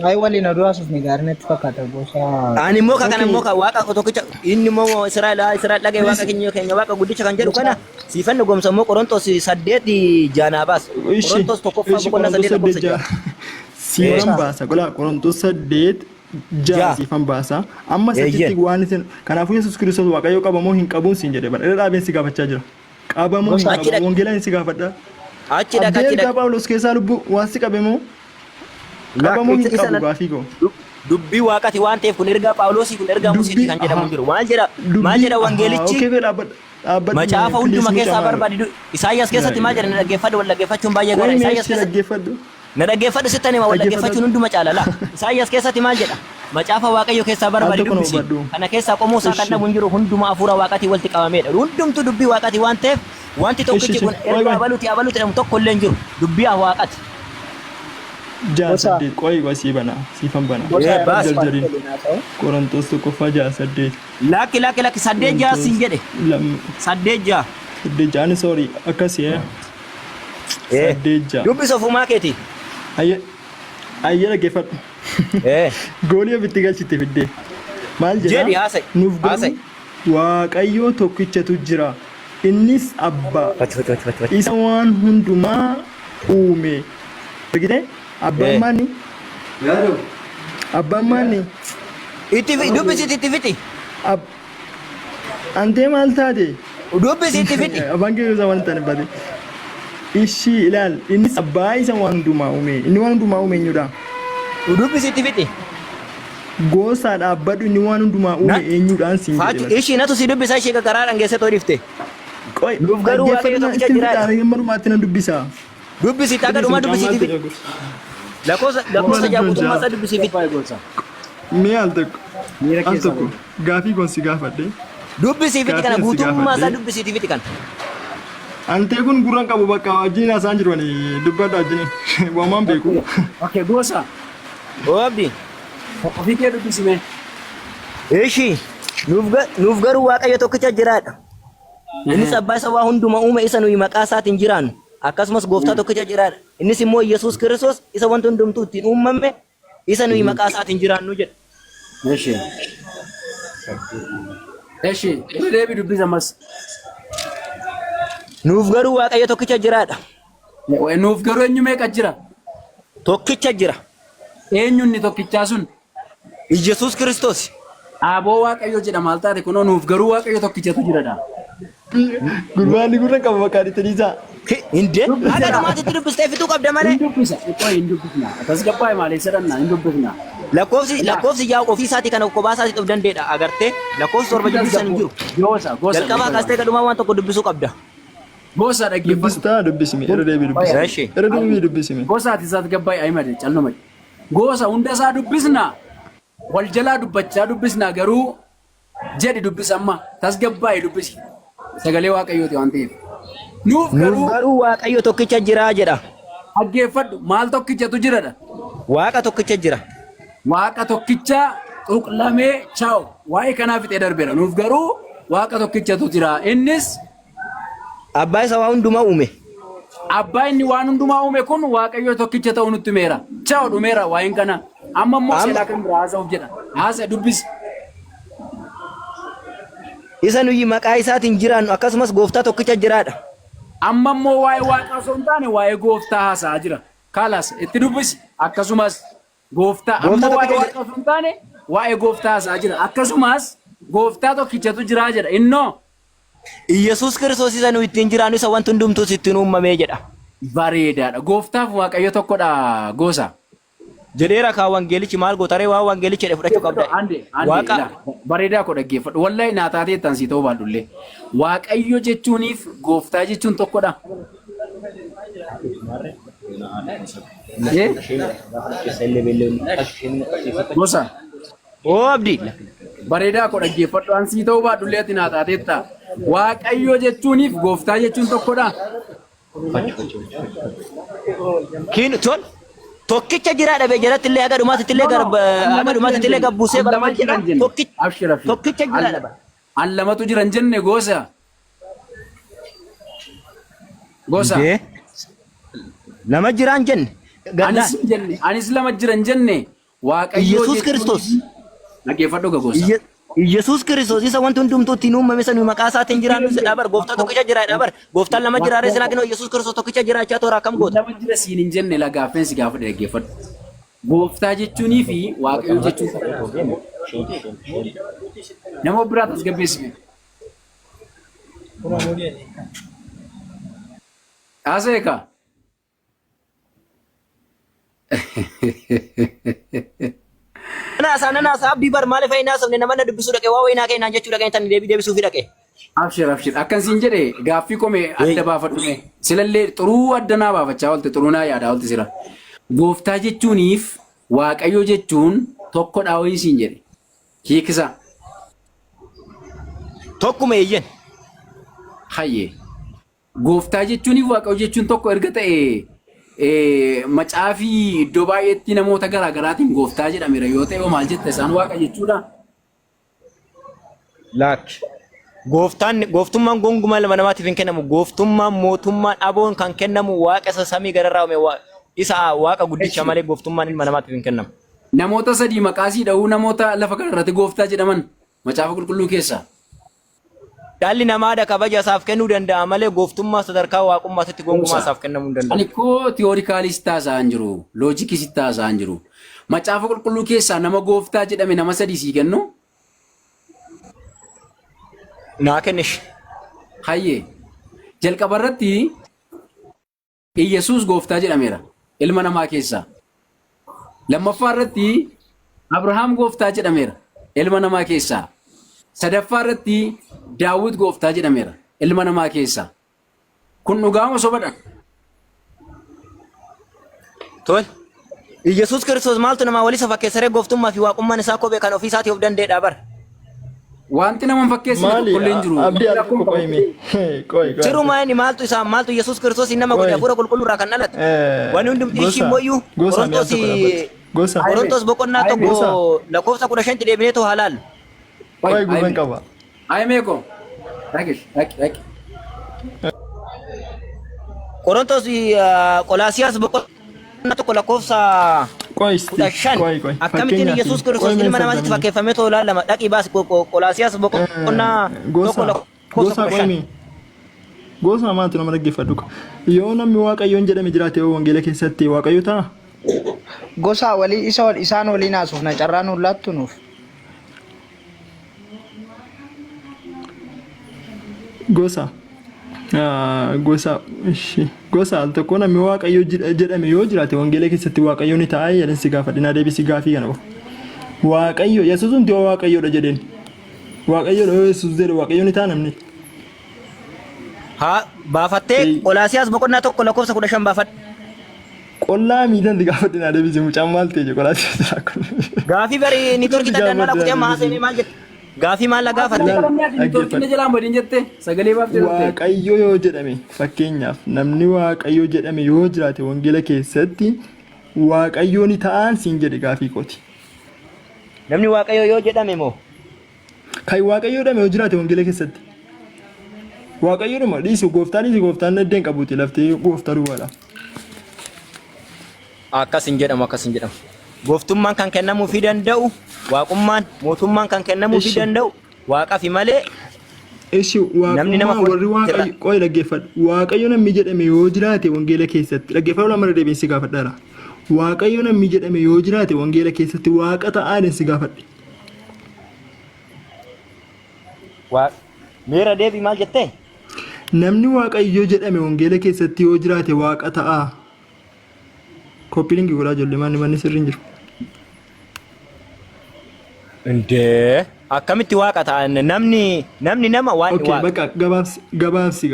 Ay wali na dua suf ni garnet fakkaata gosa. Ani immoo kana immoo waaqa tokkicha inni immoo Israa'el dhagee waaqa keenya waaqa guddicha kan jedhu kana siifanne gomsa immoo Qorontoos 8 jaanaa baas. Qorontoos tokkoffaa boqonnaa 8 lakkoofsa. Siifan baasa gola Qorontoos 8 jaa siifan baasa amma sadiitti waan isin kanaafuu Yesuus Kiristoos waaqayyo qabamoo hin qabuun siin jedhe bara dhaabeen si gaafachaa jira. Qabamoo hin qabu wangeelaan si gaafadha. Achi dhaqa. Phaawulos keessaa lubbuu waan si qabemoo qabamoo hin qabu gaafii koo. Dubbii waaqati waan ta'eef kun ergaa Phaawulosii kun ergaa Museetii kan jedhamu jiru. Maal jedha wangeelichi? Macaafa hunduma keessaa barbaadu. Isaayyaas keessatti maal jedha na dhaggeeffadhu wal dhaggeeffachuun baay'ee gaariidha. Isaayyaas keessatti na dhaggeeffadhu sittani wal dhaggeeffachuun hunduma caalala. Isaayyaas keessatti maal jedha? Macaafa Waaqayyo keessaa barbaadu dubbisi. Kana keessaa qomoo isaa kan dhabu hin jiru hunduma hafuura waaqatii walitti qabameedha. Hundumtu dubbii waaqatii waan ta'eef wanti tokkichi kun ergaa abaluuti jedhamu tokko illee hin jiru. Dubbii waaqati. Jaa saddeet qoyi wasii bana siifan bana. Jarjariin Qorontoos tokkoffaa jaa saddeet. Lakki saddeet jaa siin jedhe. Saddeet jaa. Saddeet jaa ani soorii akkasii saddeet jaa. Dubbisa ofumaa keeti. Ayya dhaggeeffadhu. Goolii ofitti galchite fiddee. Maal jedhaa? Nuuf garuu Waaqayyo tokkichatu jira. Innis abbaa. Isa waan hundumaa uume. Argitee? Abbaan maani? Abbaan maani? Dubbisitti itti fixi. Antee maal taate? Dubbisitti fixi. Abbaan keessaa waan taane baate. Ishii ilaal innis abbaa isa waan hundumaa uume. Inni waan hundumaa uume eenyudha? Dubbisitti fixi. Gosa dhaabbadhu inni waan hundumaa uume eenyudhaan siin jedhe. Ishii natu si dubbisa ishii garaadhaan geessee too dhifte. Qoy dhaggeeffadhu itti nan dubbisa. Dubbisitti akka dhumaa dubbisitti fixi. Lakkoofsa jaakutummaa isaa dubbisitti. Mee al tokko gaafii goonsi gaafadhe. Dubbisitti kana guutummaa isaa dubbisitti fixi kana. Antee kun gurra qabu bakka wajjin isaan jiran dubbadha wajjin waamaan beeku. Okay, gosa. Abdi. Ofii kee dubbisime. Eeshi nuuf garuu Waaqayyo tokkicha jiraadha. Innis abbaa isa waa hundumaa uume isa nuyi maqaa isaatiin jiraannu. Akkasumas gooftaa tokkicha jiraadha. Innis immoo Yesuus Kiristoos isa wanti hundumtuu ittiin uumame isa nuyi maqaa isaatiin jiraannu jedha. Eshi, deebi dubbisa mas. Nuuf garuu Waaqayyo tokkicha jiraadha. Nuuf garuu eenyu meeqa jira? Tokkicha jira. Eenyu inni tokkichaa sun? Yesuus Kiristoos. Aboo Waaqayyo jedha maal taate kunoo nuuf garuu Waaqayyo tokkichatu jiradha. Gurbaanni gurra qaba bakka dhiisaa. Inde aga dhumaatitti dubbistee fituu qabda malee. Indubbisa. Qoy indubbisna. Atas gabbaa'e malee sadanna indubbisna. lakkoofsi yaa ofii isaatii kana kophaa isaatii ta'uu dandeedha agartee lakkoofsi torba dubbisan hin jiru. Gosa. Jalqabaa kaastee gadhumaa waan tokko dubbisuu qabda. Gosa dhaggeeffatu. Dubbistaa dubbisimi irra deebii dubbisimi. Eeshi. Irra deebii dubbisimi. Gosa ati isaati gabbaa'e ayimade calnumade. Gosa hunda isaa dubbisna. Wal jalaa dubbachaa dubbisna garuu jedhi dubbisamma tas gabbaa'e dubbisi. Sagalee Waaqayyooti waan ta'eef. Nuuf Garuu Waaqayyo tokkicha jira jedha. dhaggeeffadhu maal tokkichatu jiradha. Waaqa tokkicha jira. Waaqa tokkicha xuqlamee chaaw waa'ee kanaaf ixee darbeera. Nuuf garuu waaqa tokkichatu jira. Innis Abbaa isa waa hundumaa uume. abbaa inni waan hundumaa uume kun Waaqayyo tokkicha ta'uu nutti himeera. Chaaw dhumeera waa'een kana. Amma immoo seelaa kan biraa haasa'uuf jedha. Haasa'e dubbisi. Isa nuyi maqaa isaatiin jiraannu akkasumas gooftaa tokkicha jiraadha. Amma immoo waa'ee waaqaa osoo hin taane waa'ee gooftaa haasa'aa jira. Kalas itti dubbisi. Akkasumas gooftaa amma waa'ee waaqaa osoo hin taane waa'ee gooftaa haasa'aa jira. Akkasumas gooftaa tokkichatu jira jedha. Innoo Iyesuus Kiristoos isa nu ittiin jiraannu isa wanti hundumtuus ittiin uumamee jedha. bareedaadha. Gooftaaf Waaqayyo tokkodha gosa. Jedheera kaa wangeelichi maal gootaree waa wangeelicha jedhe fudhachuu qabda. Waaqa bareedaa koo dhaggeeffadhu. Wallahi naa taatee ittaan sii ta'uu baadhullee. Waaqayyo jechuuniif gooftaa jechuun tokkodha. Gosa Oo abdii. bareedaa koo dhaggeeffadhu. An sii ta'uu baadhullee ati naa taateetta. Waaqayyo jechuuniif gooftaa jechuun tokkodha. Kiin tol tokkicha jiraadha bee jalatti illee haga dhumaatitti illee gabbuusee barbaad jedha. Tokkicha jiraadha ba. An lamatu jiran jenne gosa. Gosa. Lama jiraan jenne. Anis lama jiran jenne. Waaqayyo Iyesuus Kiristoos. dhaggeeffadhu gosa. Iyesuus Kiristoos isa wanti hundumtuu ittiin uumame sana maqaa isaatiin jiraannu jedha bar gooftaa tokkicha jiraadha bar gooftaan lama jiraaree silaa kennu Iyesuus Kiristoos tokkicha jiraachaa toora akkam goota. Lama jira siin hin jenne lagaaffeen si gaafa dhaggeeffadhu. Gooftaa jechuunii fi Waaqayyo jechuun nama biraa tasgabbeessime. Aseeka. Nanaasa abdii bar maaliif hin haasofne nama na dubbisuu dhaqee waa wayinaa kennaan jechuu dhaqee tan deebisuu fi dhaqee. Abshir akkan siin jedhe gaaffii kome adda baafadhume silallee xuruu adda naa baafachaa oolte xuruu naa yaadaa oolte sira. Gooftaa jechuuniif Waaqayyo jechuun tokkodha wayii siin jedhe. Hiikisa. Tokkuma eeyyen. Hayyee. Gooftaa jechuuniif Waaqayyo jechuun tokko erga ta'e macaafii iddoo baay'eetti namoota garaa garaatiin gooftaa jedhameera yoo ta'e maal jetta isaan waaqa jechuudha. Laakki. Gooftummaan gonkumaa ilma namaatiif hin kennamu. Gooftummaan mootummaan aboon kan kennamu waaqa isa samii gararraa uume isa waaqa guddicha malee gooftummaan ilma namaatiif hin kennamu. Namoota sadii maqaasii dha'uu namoota lafa kanarratti gooftaa jedhaman macaafa qulqulluu keessaa. Dhalli namaadha kabaja isaaf kennuu danda'a malee gooftummaa sadarkaa waaqummaatti gonkumaa isaaf kennamuu hin danda'u. Ani koo tiyoorikaalis taasisaa hin jiru. Loojikis taasisaa hin jiru. Macaafa qulqulluu keessaa nama gooftaa jedhame nama sadii sii kennu. Naa kennish. Hayyee. Jalqaba irratti Iyesuus gooftaa jedhameera. Ilma namaa keessaa. Lammaffaa irratti Abrahaam gooftaa jedhameera. Ilma namaa keessaa. Sadaffaa irratti Daawit gooftaa jedhameera. Ilma namaa keessaa. Kun dhugaama sobadha. Tol. Iyesuus Kiristoos maaltu nama walisa fakkeessaree gooftummaa fi waaqummaan isaa kophee kan ofii isaatii of danda'eedha bar. Wanti nama fakkeessine qulqullee hin jiru. Abdii alkuun qoyime. Sirumaa inni maaltu isaa maaltu Iyesuus Kiristoos nama godhe hafuura qulqulluurraa kan dhalate. Wanni hundumti ishii mooyyuu Qorontos boqonnaa tokko lakkoofsa 15 deebinee too halaal. Qoy guban qaba. Aymeeko. Dhaqi. Qorontos Qolaasiyaas boqonnaa tokko lakkoofsa Qoy. akkamittiin Iyesuus Kiristoos ilma namaatti fakkeeffamee too ilaalama dhaqii baasi Qolaasiyaas boqonnaa tokko lakkoofsa 15. Gosa maaltu nama dhaggeeffadhu. Yoo namni Waaqayyoon jedhame jiraate wangeela keessatti Waaqayyo ta'a. Gosa walii isaan waliin haasofna carraan hullaattu nuuf. Gosa. Gosa al tokko namni waaqayyo jedhame yoo jiraate wangeela keessatti waaqayyo ni ta'a jedhan si gaafadhinaa deebisi gaafii kana qofa. Waaqayyo Yesuus hundi waaqayyoodha jedheen. Waaqayyoodha yoo Yesuus jedhe waaqayyo ni ta'a namni. Haa baafattee Qolaasiyaas boqonnaa tokko lakkoofsa 15 baafadhu. Qollaa miidhaan gaafadhinaa deebisi mucaan maal ta'e Qolaasiyaas kun. Gaafii barii ni turki dadannaa lakkutee amma haasa'ee maal jette? Gaafii maal la gaafatte? Waaqayyo yoo jedhame fakkeenyaaf namni waaqayyo jedhame yoo jiraate wangeela keessatti waaqayyo ni ta'an siin jedhe gaafii kooti. Namni waaqayyo yoo jedhame moo? Kan waaqayyo jedhame yoo jiraate wangeela keessatti. Waaqayyo dhuma dhiisu gooftaan eddeen qabuuti laftee gooftaa duwwaadha. Akkas hin jedhamu. Gooftummaan kan kennamuufii danda'u, waaqummaan, mootummaan kan kennamuufii danda'u, waaqafi malee. Ishi waaqummaa warri waaqayyo qoy dhaggeeffadhu. Waaqayyo namni jedhame yoo jiraate wangeela keessatti dhaggeeffadhu lamma deebiin si gaafadhaara. Waaqayyo namni jedhame yoo jiraate wangeela keessatti waaqa ta'aan si gaafadhe. Meera deebii maal jettee? Namni waaqayyo jedhame wangeela keessatti yoo jiraate waaqa ta'aa. Koppilingi godhaa ijoollee manni sirriin jiru. Indee akkamitti waaqa ta'an namni nama waan waaqa. Bakka gabaabsi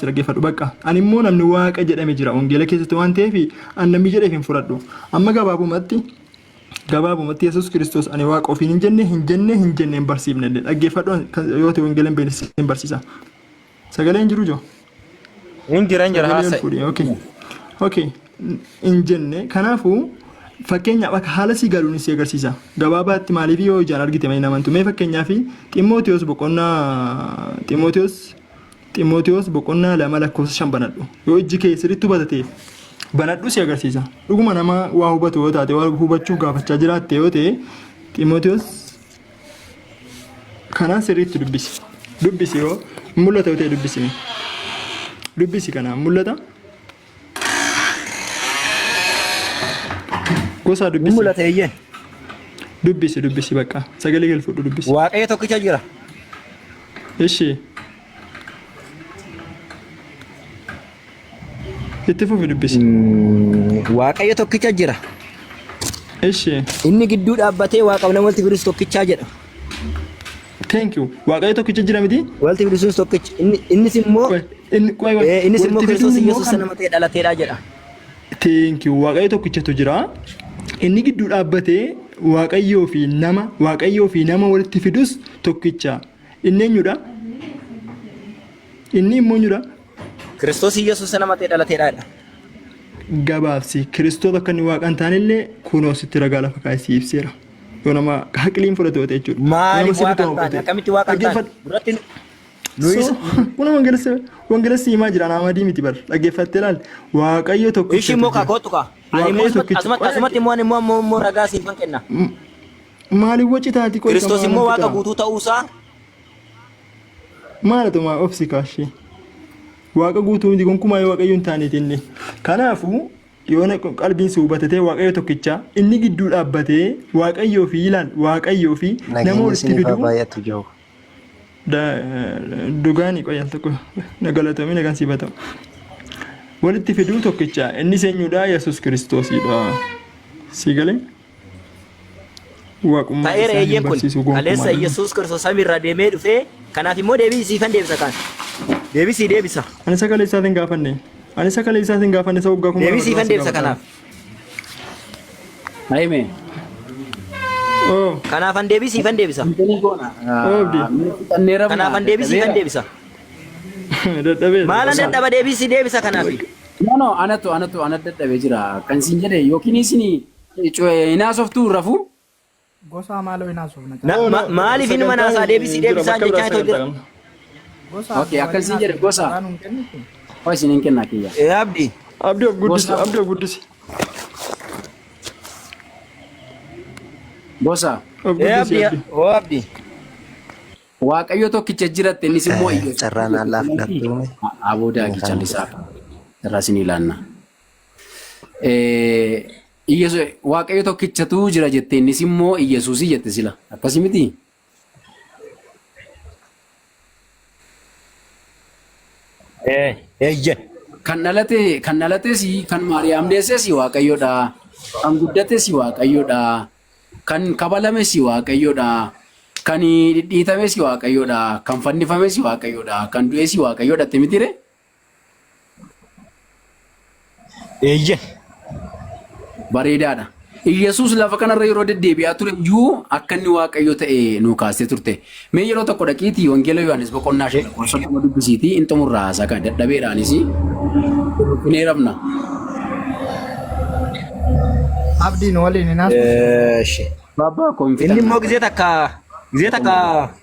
dhaggeeffadhu bakka. Ani immoo namni waaqa jedhame jira wangeela keessatti waan ta'eef an namni jedheef hin fudhadhu. Amma gabaabumatti Yesuus Kiristoos ani waaqa ofiin hin jenne hin barsiifne dhaggeeffadhu yoo ta'e wangeela hin barsiisa. Sagalee hin jiru joo? Hin jira haasa'e. Okay. In jenne kanaafuu fakkeenyaaf akka haala si galuun si agarsiisa. Gabaabaatti maaliif yoo ijaan argite malee namantu mee fakkeenyaaf Ximootiyoos boqonnaa 2 lakkoofsa 5 banadhu. Yoo ijji kee sirriitti hubatate banadhu si agarsiisa. Dhuguma nama waa hubatu yoo taate waa hubachuuf gaafachaa jiraatte yoo ta'e Ximootiyoos kanaan sirriitti dubbisi. Dubbisi yoo mul'ata yoo ta'e dubbisi. Dubbisi kanaan mul'ata. Gosa dubbisi. Mul'ata eeyyeen. Dubbisi bakka. Sagalee galfudhu dubbisi. Waaqayyo tokkicha jira. Ishi. Itti fufi dubbisi. Waaqayyo tokkicha jira. Ishi. Inni gidduu dhaabbatee waaqa nama walitti fiduus tokkichaa jedha. Thank you. Waaqayyo tokkicha jira miti? Walitti fiduus tokkicha. Innis immoo Kiristoos Yesuus nama ta'e dhalateedha jedha. Thank you. Waaqayyo tokkichatu jira. Inni gidduu dhaabbatee waaqayyoo fi nama walitti fidus tokkicha. Inni eenyudha? Inni immoo eenyudha? Kiristoos Yesuus nama ta'e dhalateedha. Gabaabsi Kiristoos akka inni waaqa hin taanellee kunoo sitti ragaa lafa kaasee ibseera. Yoo nama haqliin fudhatu ta'e jechuudha. Maaliif waaqa hin taane? Akkamitti waaqa hin taane? Duratti Kuna wangeelessa himaa jira nama adii miti bar dhaggeeffattee ilaali. Waaqayyo tokkicha. Ishii muka kootu kaa. Asumatti immoo ragaa siifan kenna. Maaliif waci taati qoy. Kiristoos immoo waaqa guutuu ta'uusaa. Maalatu maa ofsi kaashee. Waaqa guutuu miti gonkumaa yoo waaqayyo hin taaneetinne. Kanaafuu yoo qalbiin si hubatatee waaqayyo tokkicha inni gidduu dhaabbatee waaqayyoo fi nama walitti fiduu. Dhugaanii qoyaan tokko nagalatamee nagaan siifatamu. Walitti fiduu tokkicha inni eenyudha Yesuus Kiristoosidha. Siigalee waaqummaa ta'eera eeyyeen kun kaleessa Yesuus Kiristoos samiirraa deemee dhufee kanaaf immoo deebii siifan deebisa kan. Deebisa. Ani sagalee isaatiin gaafanne isa waggaa kuma. Deebii siifan deebisa kanaaf. Amen. Kanaafan deebii siifan deebisa. Kanaafan deebii siifan deebisa. Maal dadhaba deebii si deebisa kanaaf. No, anatu dadhabee jira. Kan siin jedhe yookiin isin hinaasoftuu rafu. Gosa maaloo hinaasofna. Maaliif inni manaasaa deebii si deebisaa jechaa ta'u jira. Okay, akkan siin jedhe gosa. Hoy isin hin kennaa kiyya. Abdii of guddisi. Gosa. Abdii. Waaqayyo tokkicha jiratte innis immoo iyyo. Carraan allaaf dhabduume. Aboodaa kichallisaa. Irraa isin ilaanna. Waaqayyo tokkichatu jira jette innis immoo Iyesuusii jette sila. Akkasii miti? Ejje. Kan dhalates kan Maariyaam deesses Waaqayyoodha. Kan guddates Waaqayyoodha. Kan kabalames Waaqayyoodha. Kan dhidhiitames Waaqayyoodha. Kan fannifames Waaqayyoodha. Kan du'es Waaqayyoodha mitire. Ejje. Bareedaadha. Yesuus lafa kanarra yeroo deddeebi'aa ture iyyuu akka inni Waaqayyo ta'e nu kaastee turte. Mee yeroo tokko dhaqiitii Wangeela Yohaannis boqonnaa 5 dubbisiitii in xumurraa haasaa kan dadhabeedhaanis ni rabna. Abdiin waliin hin haasofne. Babbaa Inni immoo gizee takka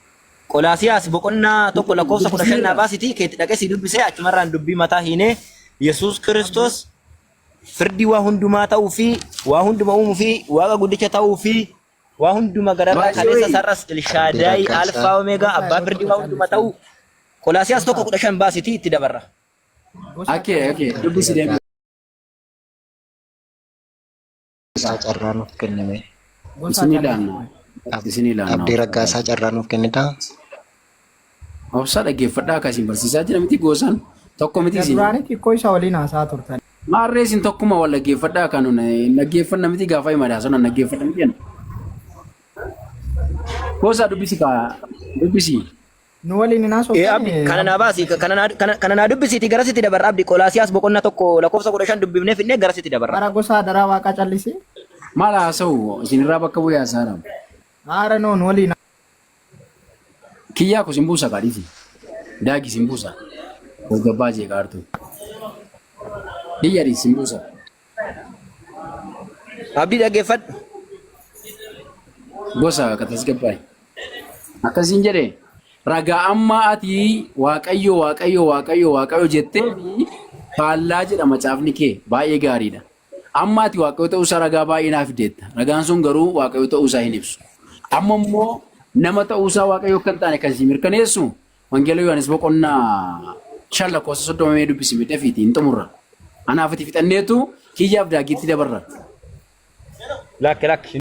Qolaasiyaas boqonnaa tokko lakkoofsa 15 baasitii keetti dhaqee si dubbisee achumarraan dubbii mataa hiinee Yesuus Kiristoos firdii waa hundumaa ta'uu fi waa hunduma uumuu fi waaqa guddicha ta'uu fi waa hunduma gararraa kaleessa sarras Elshaadaay Alfaa Omeegaa abbaa firdii waa hunduma ta'uu Qolaasiyaas tokko 15 baasitii itti dabarra. Okay. Dubbisi deebi. Isaa carraa nuuf kenname. Isin ilaanna. Abdii Raggaasaa carraa nuuf kennita. Obsa dhaggeeffadhaa akkasiin barsiisaa jira miti gosaan tokko miti isin. Duraanii xiqqoo isa waliin haasaa turtan. Maarree isin tokkuma wal dhaggeeffadhaa kan dhaggeeffanna miti gaafa himadhaa sana dhaggeeffadha miti jenna. Gosaa dubbisi. Nu waliin hin haasofne. Kana naa baasi kana naa dubbisiiti garasitti dabarra abdi Qolaasiyaas boqonnaa tokko lakkoofsa 15 dubbifnee finnee garasitti dabarra. Bara gosaa daraa waaqa callisee. Maal haasa'u isinirraa bakka bu'ee haasaadha. Haara noon waliin. Kiyyaa kusin buusa kaadhisi. Daagi sin buusa. Gabbaa jee kaartu. Diyyari sin buusa. Abdii dhaggeeffadhu. Gosa katas gabbaay. Akkasiin jedhee ragaa amma ati Waaqayyo jettee faallaa jedha macaafni kee baay'ee gaariidha. Amma ati Waaqayyo ta'uu isaa ragaa baay'ee naaf fideetta. Ragaan sun garuu Waaqayyo ta'uu isaa hin ibsu. Amma immoo nama ta'uu isaa Waaqayyo kan taane kan si mirkaneessu Wangeela Yohaannis boqonnaa 5 lakkoofsa 30 dubbisi midhaa fiitiin xumurra. Anaaf itti fixanneetu kiyyaaf daagiitti dabarra. Lakki.